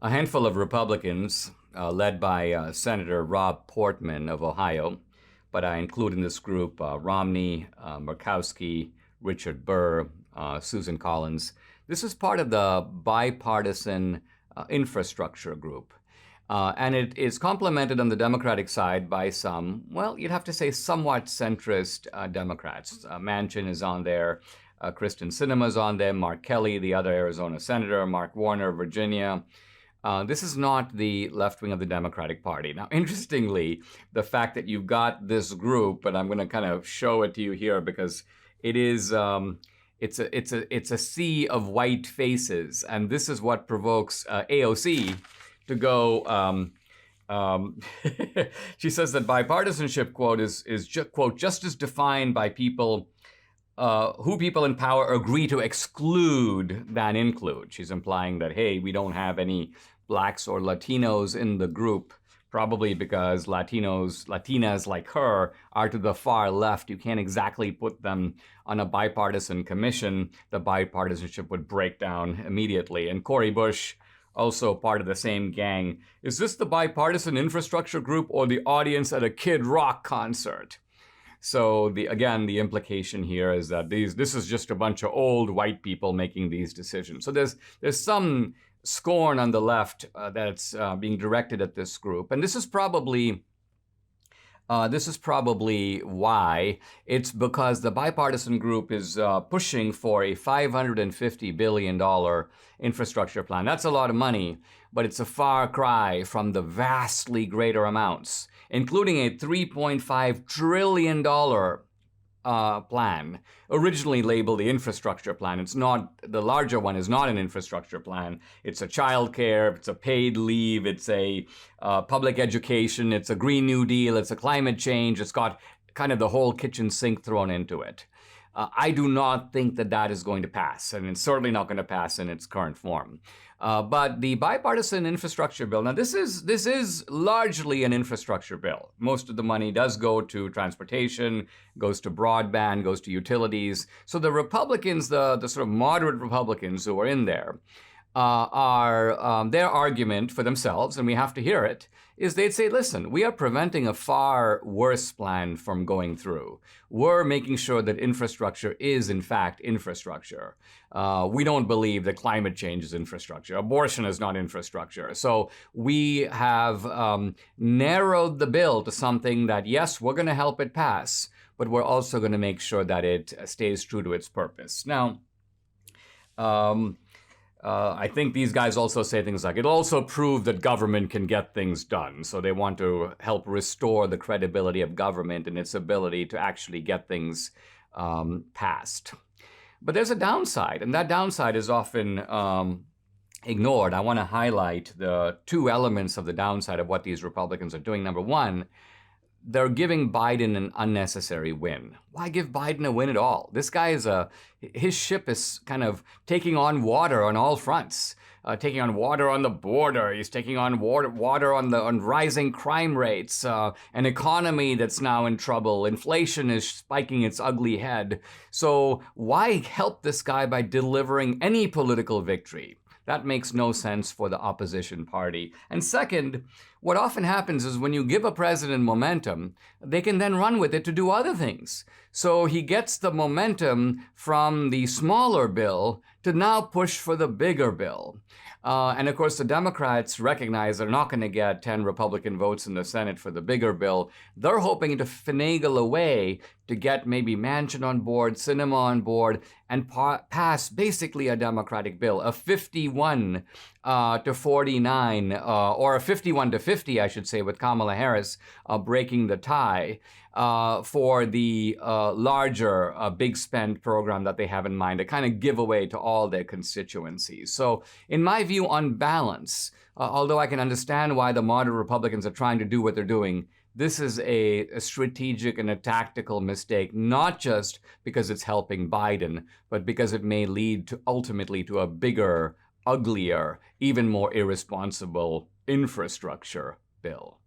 A handful of Republicans, led by Senator Rob Portman of Ohio, but I include in this group Romney, Murkowski, Richard Burr, Susan Collins. This is part of the bipartisan infrastructure group. And it is complemented on the Democratic side by some, well, you'd have to say somewhat centrist Democrats. Manchin is on there, Kristen Sinema is on there, Mark Kelly, the other Arizona senator, Mark Warner, Virginia. This is not the left wing of the Democratic Party. Now, interestingly, the fact that you've got this group, and I'm going to kind of show it to you here because it is, it's a sea of white faces, and this is what provokes AOC to go. She says that bipartisanship, quote, is quote, just as defined by people who people in power agree to exclude than include. She's implying that, hey, we don't have any blacks or Latinos in the group, probably because Latinas like her are to the far left. You can't exactly put them on a bipartisan commission. The bipartisanship would break down immediately. And Cori Bush, also part of the same gang. Is this the bipartisan infrastructure group or the audience at a Kid Rock concert? So the implication here is that this is just a bunch of old white people making these decisions. So there's some scorn on the left that's being directed at this group, and this is probably why. It's because the bipartisan group is pushing for a $550 billion infrastructure plan. That's a lot of money, but it's a far cry from the vastly greater amounts, including a $3.5 trillion plan, originally labeled the infrastructure plan. It's not, the larger one is not an infrastructure plan. It's a child care, it's a paid leave, it's a public education, it's a Green New Deal, it's a climate change. It's got kind of the whole kitchen sink thrown into it. I do not think that that is going to pass, and it's certainly not going to pass in its current form. But the bipartisan infrastructure bill, now this is largely an infrastructure bill. Most of the money does go to transportation, goes to broadband, goes to utilities. So the Republicans, the sort of moderate Republicans who are in there, are their argument for themselves, and we have to hear it, is they'd say, listen, we are preventing a far worse plan from going through. We're making sure that infrastructure is, in fact, infrastructure. We don't believe that climate change is infrastructure. Abortion is not infrastructure. So we have narrowed the bill to something that, yes, we're going to help it pass, but we're also going to make sure that it stays true to its purpose. Now, I think these guys also say things like, it'll also prove that government can get things done. So they want to help restore the credibility of government and its ability to actually get things passed. But there's a downside, and that downside is often ignored. I want to highlight the two elements of the downside of what these Republicans are doing. Number one, they're giving Biden an unnecessary win. Why give Biden a win at all? This guy his ship is kind of taking on water on all fronts. Taking on water on the border. He's taking on water on rising crime rates, an economy that's now in trouble. Inflation is spiking its ugly head. So why help this guy by delivering any political victory? That makes no sense for the opposition party. And second, what often happens is when you give a president momentum, they can then run with it to do other things. So he gets the momentum from the smaller bill to now push for the bigger bill. And of course, the Democrats recognize they're not going to get 10 Republican votes in the Senate for the bigger bill. They're hoping to finagle a way to get maybe Manchin on board, Sinema on board, and pass basically a Democratic bill, a 51 to 49, or a 51 to 50, I should say, with Kamala Harris breaking the tie for the larger big spend program that they have in mind to kind of give away to all their constituencies. So in my view, on balance, although I can understand why the moderate Republicans are trying to do what they're doing, this is a strategic and a tactical mistake, not just because it's helping Biden, but because it may lead to ultimately to a bigger, uglier, even more irresponsible infrastructure bill.